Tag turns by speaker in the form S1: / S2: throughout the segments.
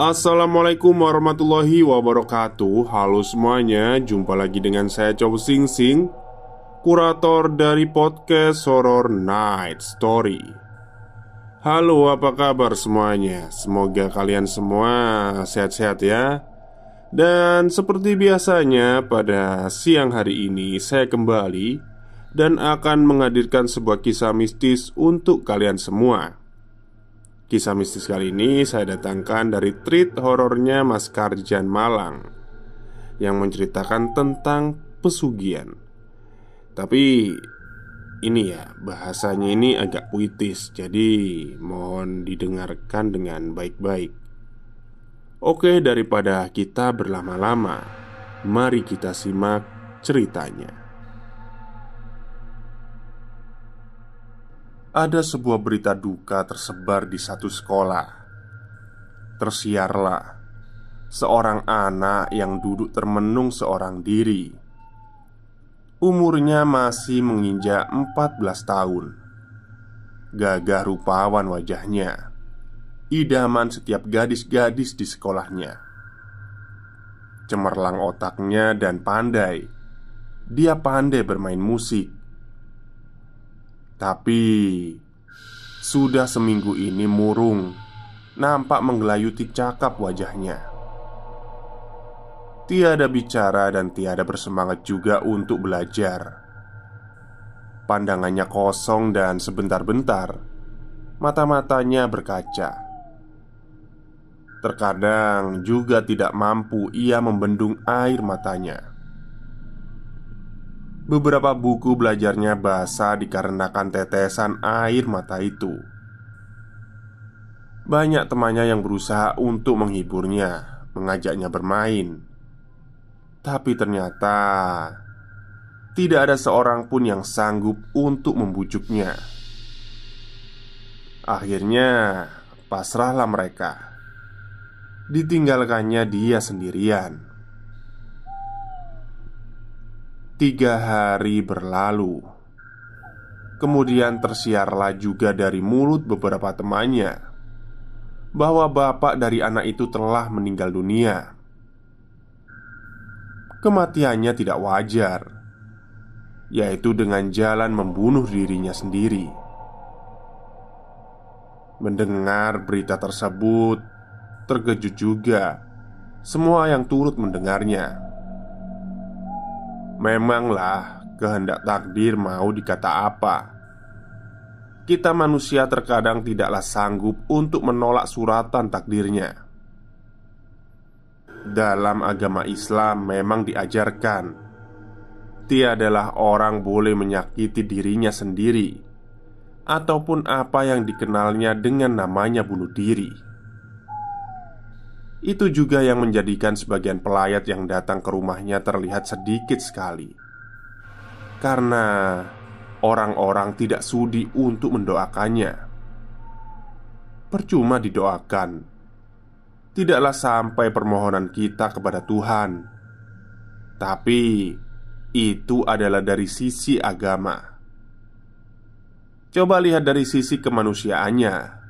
S1: Assalamualaikum warahmatullahi wabarakatuh. Halo semuanya, jumpa lagi dengan saya Chow Sing Sing, kurator dari podcast Horror Night Story. Halo, apa kabar semuanya? Semoga kalian semua sehat-sehat ya. Dan seperti biasanya pada siang hari ini saya kembali dan akan menghadirkan sebuah kisah mistis untuk kalian semua. Kisah mistis kali ini saya datangkan dari treat horornya Mas Karjan Malang yang menceritakan tentang pesugihan. Tapi ini ya, bahasanya ini agak puitis, jadi mohon didengarkan dengan baik-baik. Oke, daripada kita berlama-lama, mari kita simak ceritanya. Ada sebuah berita duka tersebar di satu sekolah. Tersiarlah seorang anak yang duduk termenung seorang diri. Umurnya masih menginjak 14 tahun. Gagah rupawan wajahnya, idaman setiap gadis-gadis di sekolahnya. Cemerlang otaknya dan pandai. Dia pandai bermain musik. Tapi sudah seminggu ini murung, nampak menggelayuti cakap wajahnya. Tiada bicara dan tiada bersemangat juga untuk belajar. Pandangannya kosong dan sebentar-bentar mata-matanya berkaca. Terkadang juga tidak mampu ia membendung air matanya. Beberapa buku belajarnya basah dikarenakan tetesan air mata itu. Banyak temannya yang berusaha untuk menghiburnya, mengajaknya bermain. Tapi ternyata tidak ada seorang pun yang sanggup untuk membujuknya. Akhirnya pasrahlah mereka. Ditinggalkannya dia sendirian. 3 hari berlalu. Kemudian tersiarlah juga dari mulut beberapa temannya bahwa bapak dari anak itu telah meninggal dunia. Kematiannya tidak wajar, yaitu dengan jalan membunuh dirinya sendiri. Mendengar berita tersebut, terkejut juga semua yang turut mendengarnya. Memanglah kehendak takdir mau dikata apa. Kita manusia terkadang tidaklah sanggup untuk menolak suratan takdirnya. Dalam agama Islam memang diajarkan tiadalah orang boleh menyakiti dirinya sendiri ataupun apa yang dikenalnya dengan namanya bunuh diri. Itu juga yang menjadikan sebagian pelayat yang datang ke rumahnya terlihat sedikit sekali. Karena orang-orang tidak sudi untuk mendoakannya. Percuma didoakan, tidaklah sampai permohonan kita kepada Tuhan. Tapi itu adalah dari sisi agama. Coba lihat dari sisi kemanusiaannya.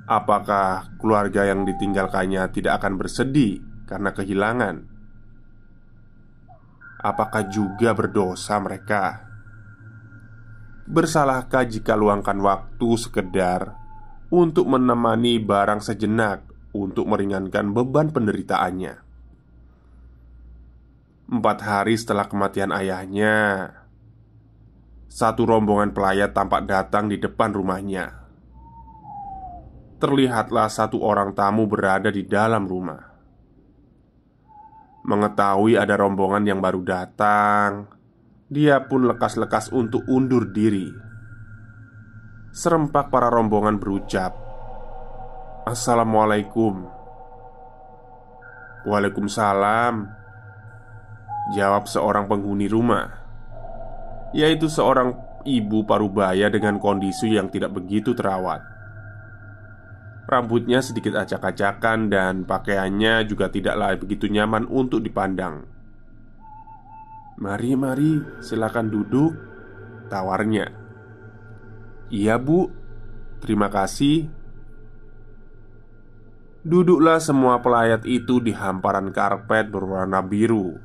S1: Apakah keluarga yang ditinggalkannya tidak akan bersedih karena kehilangan? Apakah juga berdosa mereka? Bersalahkah jika luangkan waktu sekedar untuk menemani barang sejenak untuk meringankan beban penderitaannya? 4 hari setelah kematian ayahnya, satu rombongan pelayat tampak datang di depan rumahnya. Terlihatlah satu orang tamu berada di dalam rumah. Mengetahui ada rombongan yang baru datang, dia pun lekas-lekas untuk undur diri. Serempak para rombongan berucap, "Assalamualaikum." "Waalaikumsalam," jawab seorang penghuni rumah, yaitu seorang ibu parubaya dengan kondisi yang tidak begitu terawat. Rambutnya sedikit acak-acakan dan pakaiannya juga tidaklah begitu nyaman untuk dipandang. "Mari, mari, silakan duduk," tawarnya. "Iya bu, terima kasih." Duduklah semua pelayat itu di hamparan karpet berwarna biru,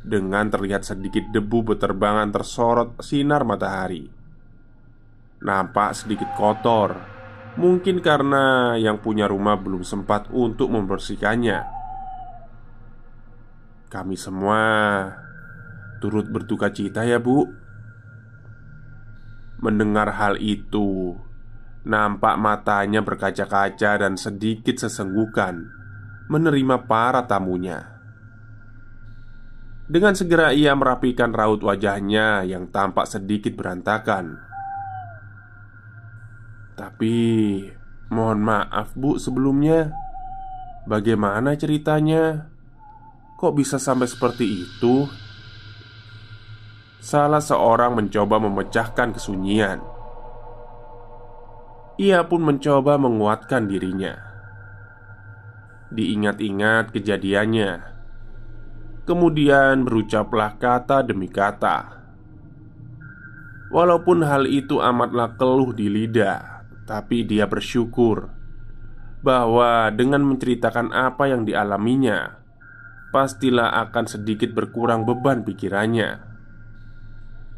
S1: dengan terlihat sedikit debu beterbangan tersorot sinar matahari. Nampak sedikit kotor, mungkin karena yang punya rumah belum sempat untuk membersihkannya. Kami semua turut berduka cita ya, Bu. Mendengar hal itu, nampak matanya berkaca-kaca dan sedikit sesenggukan menerima para tamunya. Dengan segera ia merapikan raut wajahnya yang tampak sedikit berantakan. "Tapi, mohon maaf Bu sebelumnya. Bagaimana ceritanya? Kok bisa sampai seperti itu?" Salah seorang mencoba memecahkan kesunyian. Ia pun mencoba menguatkan dirinya. Diingat-ingat kejadiannya, kemudian berucaplah kata demi kata. Walaupun hal itu amatlah keluh di lidah, tapi dia bersyukur bahwa dengan menceritakan apa yang dialaminya, pastilah akan sedikit berkurang beban pikirannya.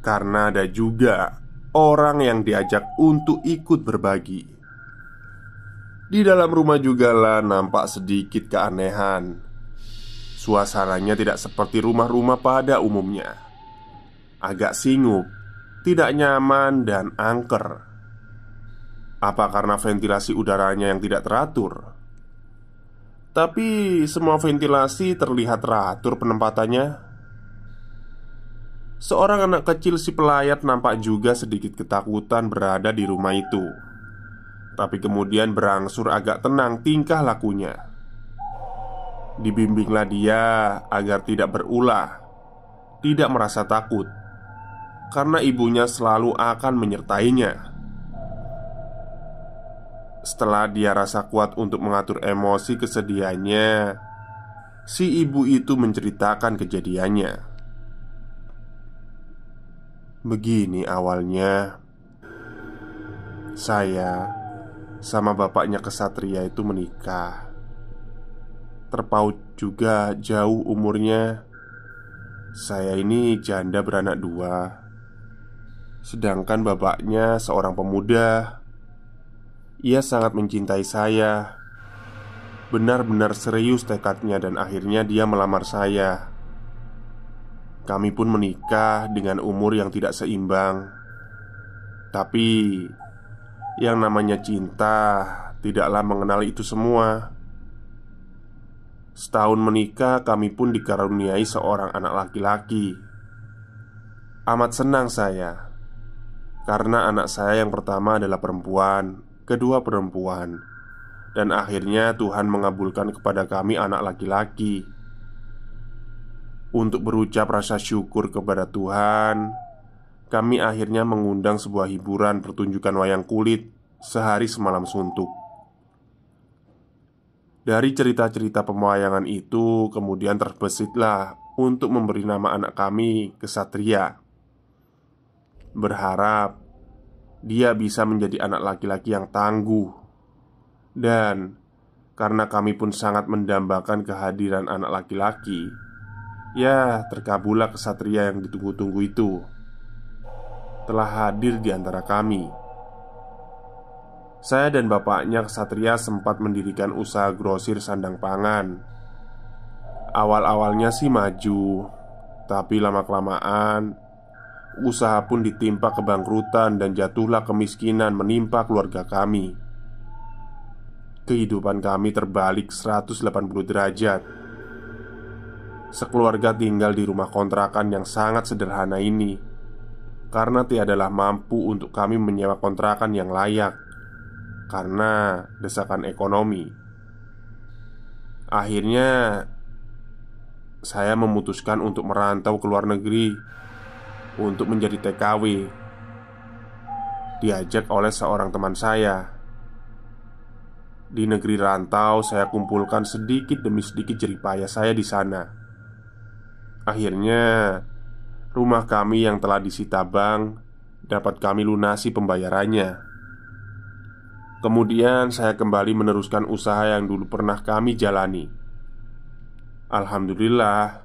S1: Karena ada juga orang yang diajak untuk ikut berbagi. Di dalam rumah jugalah nampak sedikit keanehan. Suasananya tidak seperti rumah-rumah pada umumnya. Agak singgup, tidak nyaman dan angker. Apa karena ventilasi udaranya yang tidak teratur? Tapi semua ventilasi terlihat teratur penempatannya. Seorang anak kecil si pelayat nampak juga sedikit ketakutan berada di rumah itu. Tapi kemudian berangsur agak tenang tingkah lakunya. Dibimbinglah dia agar tidak berulah, tidak merasa takut, karena ibunya selalu akan menyertainya. Setelah dia rasa kuat untuk mengatur emosi kesedihannya, si ibu itu menceritakan kejadiannya. "Begini awalnya, saya sama bapaknya kesatria itu menikah. Terpaut juga jauh umurnya. Saya ini janda beranak dua, sedangkan bapaknya seorang pemuda. Ia sangat mencintai saya. Benar-benar serius tekadnya dan akhirnya dia melamar saya. Kami pun menikah dengan umur yang tidak seimbang. Tapi yang namanya cinta tidaklah mengenal itu semua. Setahun menikah kami pun dikaruniai seorang anak laki-laki. Amat senang saya, karena anak saya yang pertama adalah perempuan, kedua perempuan, dan akhirnya Tuhan mengabulkan kepada kami anak laki-laki. Untuk berucap rasa syukur kepada Tuhan, kami akhirnya mengundang sebuah hiburan pertunjukan wayang kulit sehari semalam suntuk. Dari cerita-cerita pewayangan itu kemudian terbesitlah untuk memberi nama anak kami Kesatria. Berharap dia bisa menjadi anak laki-laki yang tangguh. Dan karena kami pun sangat mendambakan kehadiran anak laki-laki, ya, terkabullah kesatria yang ditunggu-tunggu itu telah hadir di antara kami. Saya dan bapaknya kesatria sempat mendirikan usaha grosir sandang pangan. Awal-awalnya sih maju, tapi lama-kelamaan usaha pun ditimpa kebangkrutan dan jatuhlah kemiskinan menimpa keluarga kami. Kehidupan kami terbalik 180 derajat. Sekeluarga tinggal di rumah kontrakan yang sangat sederhana ini karena tiadalah mampu untuk kami menyewa kontrakan yang layak karena desakan ekonomi. Akhirnya saya memutuskan untuk merantau ke luar negeri untuk menjadi TKW. Diajak oleh seorang teman saya. Di negeri rantau saya kumpulkan sedikit demi sedikit jerih payah saya di sana. Akhirnya rumah kami yang telah disita bank dapat kami lunasi pembayarannya. Kemudian saya kembali meneruskan usaha yang dulu pernah kami jalani. Alhamdulillah,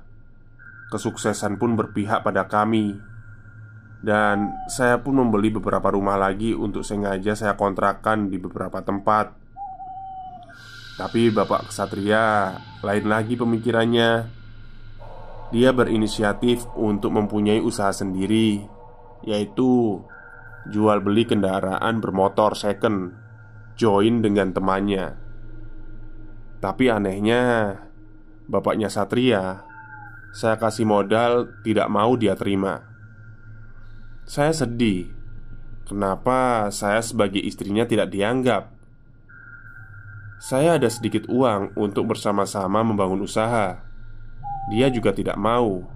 S1: kesuksesan pun berpihak pada kami. Dan saya pun membeli beberapa rumah lagi untuk sengaja saya kontrakkan di beberapa tempat. Tapi Bapak Ksatria lain lagi pemikirannya. Dia berinisiatif untuk mempunyai usaha sendiri, yaitu jual beli kendaraan bermotor second, join dengan temannya. Tapi anehnya, bapaknya Satria, saya kasih modal tidak mau dia terima. Saya sedih. Kenapa saya sebagai istrinya tidak dianggap? Saya ada sedikit uang untuk bersama-sama membangun usaha. Dia juga tidak mau.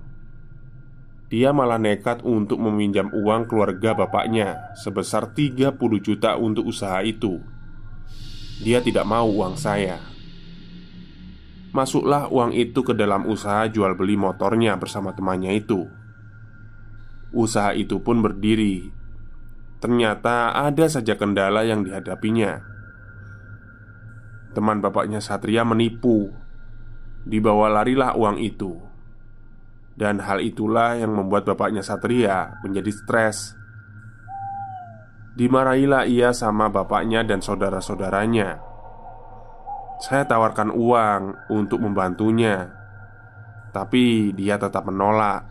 S1: Dia malah nekat untuk meminjam uang keluarga bapaknya sebesar 30 juta untuk usaha itu. Dia tidak mau uang saya. Masuklah uang itu ke dalam usaha jual beli motornya bersama temannya itu. Usaha itu pun berdiri. Ternyata ada saja kendala yang dihadapinya. Teman bapaknya Satria menipu. Dibawa larilah uang itu. Dan hal itulah yang membuat bapaknya Satria menjadi stres. Dimarahilah ia sama bapaknya dan saudara-saudaranya. Saya tawarkan uang untuk membantunya, tapi dia tetap menolak.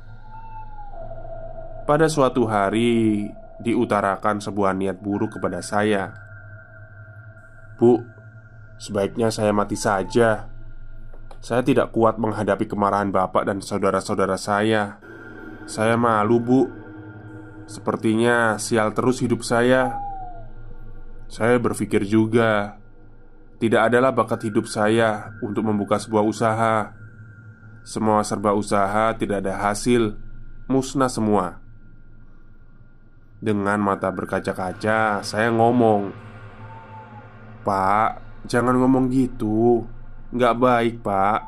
S1: Pada suatu hari, diutarakan sebuah niat buruk kepada saya. "Bu, sebaiknya saya mati saja. Saya tidak kuat menghadapi kemarahan bapak dan saudara-saudara saya. Saya malu, Bu. Sepertinya sial terus hidup saya." Saya berpikir juga, tidak adalah bakat hidup saya untuk membuka sebuah usaha. Semua serba usaha tidak ada hasil, musnah semua. Dengan mata berkaca-kaca, saya ngomong, "Pak, jangan ngomong gitu. Nggak baik, Pak.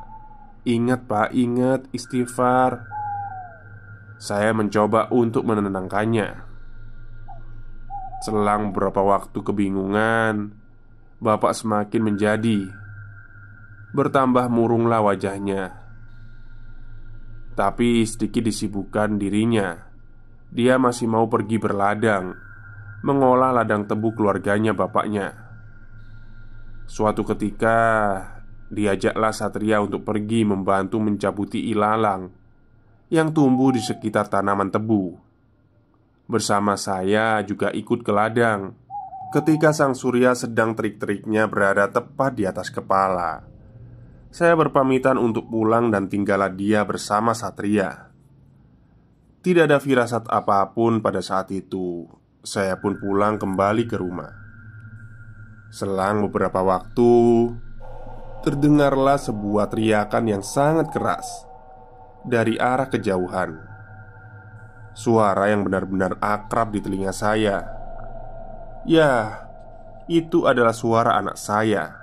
S1: Ingat, Pak, ingat istighfar." Saya mencoba untuk menenangkannya. Selang beberapa waktu kebingungan, bapak semakin menjadi. Bertambah murunglah wajahnya. Tapi sedikit disibukkan dirinya. Dia masih mau pergi berladang, mengolah ladang tebu keluarganya bapaknya. Suatu ketika, diajaklah Satria untuk pergi membantu mencabuti ilalang yang tumbuh di sekitar tanaman tebu. Bersama saya juga ikut ke ladang. Ketika sang surya sedang terik-teriknya berada tepat di atas kepala, saya berpamitan untuk pulang dan tinggallah dia bersama Satria. Tidak ada firasat apapun pada saat itu. Saya pun pulang kembali ke rumah. Selang beberapa waktu, terdengarlah sebuah teriakan yang sangat keras dari arah kejauhan. Suara yang benar-benar akrab di telinga saya. Ya, itu adalah suara anak saya.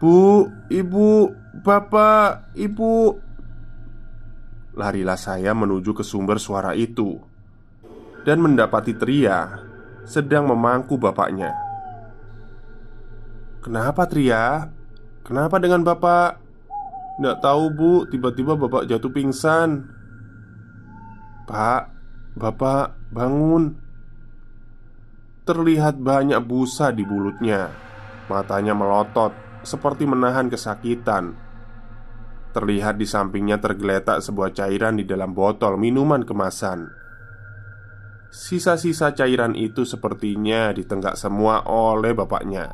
S1: "Bu, ibu, bapak, ibu." Larilah saya menuju ke sumber suara itu dan mendapati Tria sedang memangku bapaknya. "Kenapa, Tria? Kenapa dengan bapak?" "Nggak tahu, Bu, tiba-tiba bapak jatuh pingsan." "Pak, bapak bangun." Terlihat banyak busa di mulutnya. Matanya melotot seperti menahan kesakitan. Terlihat di sampingnya tergeletak sebuah cairan di dalam botol minuman kemasan. Sisa-sisa cairan itu sepertinya ditenggak semua oleh bapaknya.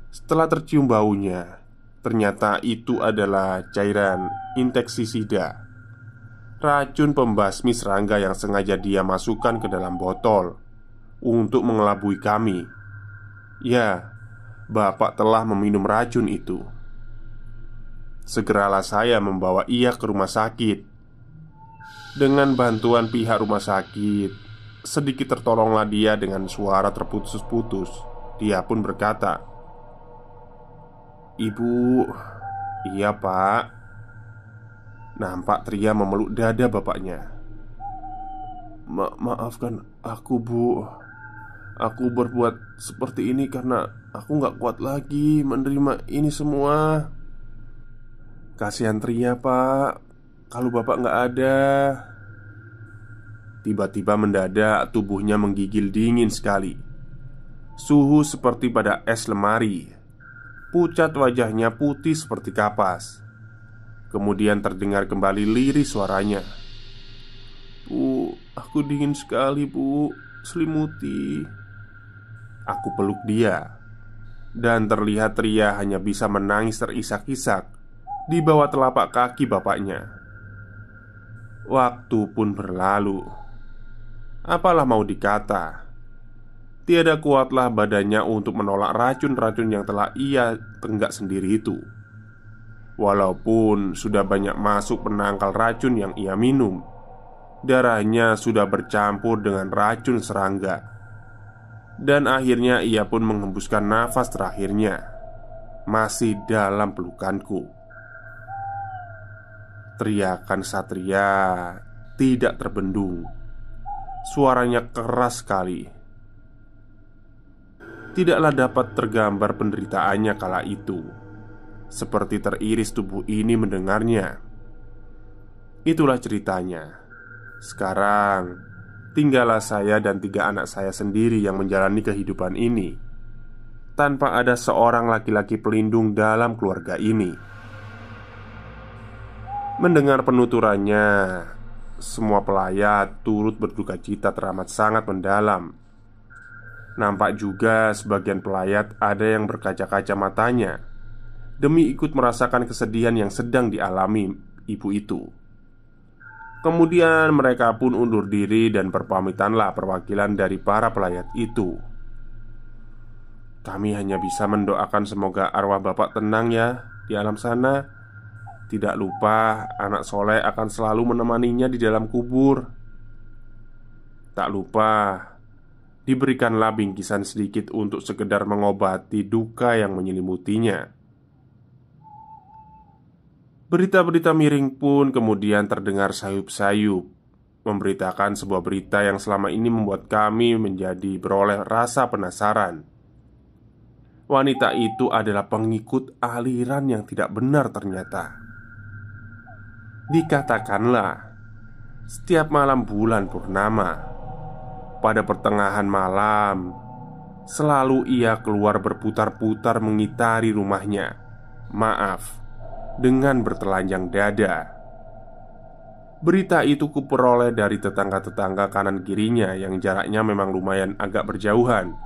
S1: Setelah tercium baunya, ternyata itu adalah cairan insektisida, racun pembasmi serangga yang sengaja dia masukkan ke dalam botol untuk mengelabui kami. Ya, bapak telah meminum racun itu. Segeralah saya membawa ia ke rumah sakit. Dengan bantuan pihak rumah sakit, sedikit tertolonglah dia dengan suara terputus-putus. Dia pun berkata, "Ibu." "Iya, Pak." Nampak Tria memeluk dada bapaknya. Maafkan aku, Bu. Aku berbuat seperti ini karena aku gak kuat lagi menerima ini semua. Kasihan Tria, Pak. Kalau Bapak gak ada. Tiba-tiba mendadak tubuhnya menggigil dingin sekali. Suhu seperti pada es lemari. Pucat wajahnya putih seperti kapas. Kemudian terdengar kembali lirih suaranya. "Bu, aku dingin sekali, Bu. Selimuti." Aku peluk dia. Dan terlihat Ria hanya bisa menangis terisak-isak di bawah telapak kaki bapaknya. Waktu pun berlalu. Apalah mau dikata, tiada kuatlah badannya untuk menolak racun-racun yang telah ia tenggak sendiri itu. Walaupun sudah banyak masuk penangkal racun yang ia minum, darahnya sudah bercampur dengan racun serangga. Dan akhirnya ia pun menghembuskan nafas terakhirnya, masih dalam pelukanku. Teriakan Satria tidak terbendung. Suaranya keras sekali. Tidaklah dapat tergambar penderitaannya kala itu. Seperti teriris tubuh ini mendengarnya. Itulah ceritanya. Sekarang tinggallah saya dan 3 anak saya sendiri yang menjalani kehidupan ini, tanpa ada seorang laki-laki pelindung dalam keluarga ini. Mendengar penuturannya, semua pelayat turut berduka cita teramat sangat mendalam. Nampak juga sebagian pelayat ada yang berkaca-kaca matanya demi ikut merasakan kesedihan yang sedang dialami ibu itu. Kemudian mereka pun undur diri dan berpamitanlah perwakilan dari para pelayat itu. Kami hanya bisa mendoakan semoga arwah bapak tenang ya di alam sana. Tidak lupa anak soleh akan selalu menemaninya di dalam kubur. Tak lupa diberikanlah bingkisan sedikit untuk sekedar mengobati duka yang menyelimutinya. Berita-berita miring pun kemudian terdengar sayup-sayup, memberitakan sebuah berita yang selama ini membuat kami menjadi beroleh rasa penasaran. Wanita itu adalah pengikut aliran yang tidak benar ternyata. Dikatakanlah, setiap malam bulan purnama, pada pertengahan malam, selalu ia keluar berputar-putar mengitari rumahnya. Maaf, dengan bertelanjang dada. Berita itu kuperoleh dari tetangga-tetangga kanan kirinya yang jaraknya memang lumayan agak berjauhan,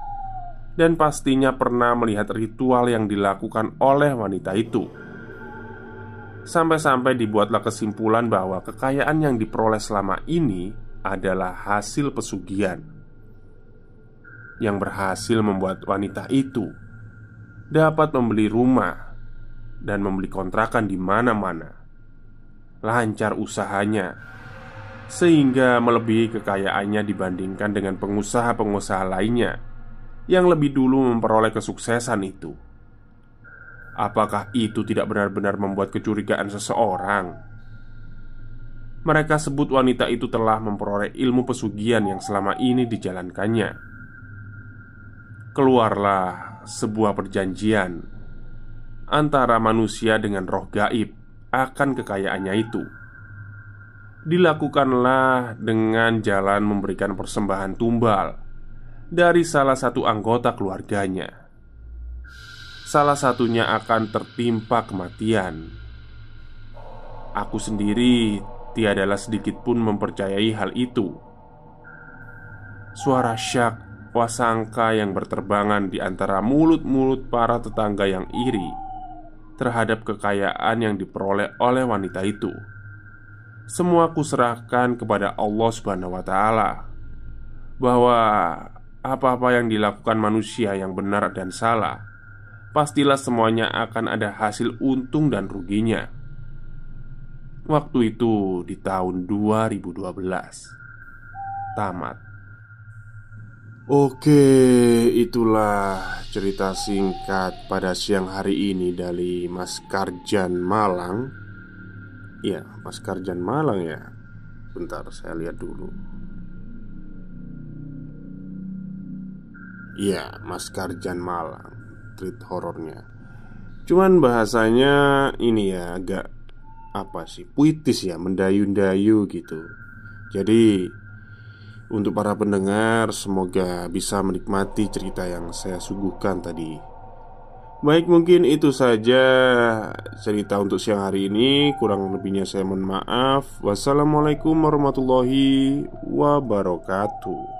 S1: dan pastinya pernah melihat ritual yang dilakukan oleh wanita itu. Sampai-sampai dibuatlah kesimpulan bahwa kekayaan yang diperoleh selama ini adalah hasil pesugihan yang berhasil membuat wanita itu dapat membeli rumah dan membeli kontrakan di mana-mana. Lancar usahanya, sehingga melebihi kekayaannya dibandingkan dengan pengusaha-pengusaha lainnya yang lebih dulu memperoleh kesuksesan itu. Apakah itu tidak benar-benar membuat kecurigaan seseorang? Mereka sebut wanita itu telah memperoleh ilmu pesugihan yang selama ini dijalankannya. Keluarlah sebuah perjanjian antara manusia dengan roh gaib akan kekayaannya itu. Dilakukanlah dengan jalan memberikan persembahan tumbal dari salah satu anggota keluarganya. Salah satunya akan tertimpa kematian. Aku sendiri tiadalah sedikit pun mempercayai hal itu. Suara syak wasangka yang berterbangan di antara mulut-mulut para tetangga yang iri terhadap kekayaan yang diperoleh oleh wanita itu. Semua kuserahkan kepada Allah Subhanahu wa Ta'ala, bahwa apa-apa yang dilakukan manusia yang benar dan salah, pastilah semuanya akan ada hasil untung dan ruginya. Waktu itu di tahun 2012. Tamat. Oke, itulah cerita singkat pada siang hari ini dari Mas Karjan Malang. Ya, Mas Karjan Malang ya. Bentar, saya lihat dulu. Iya, Mas Karjan Malang, treat horornya. Cuman bahasanya ini ya agak apa sih, puitis ya, mendayu-dayu gitu. Jadi untuk para pendengar semoga bisa menikmati cerita yang saya suguhkan tadi. Baik, mungkin itu saja cerita untuk siang hari ini. Kurang lebihnya saya mohon maaf. Wassalamualaikum warahmatullahi wabarakatuh.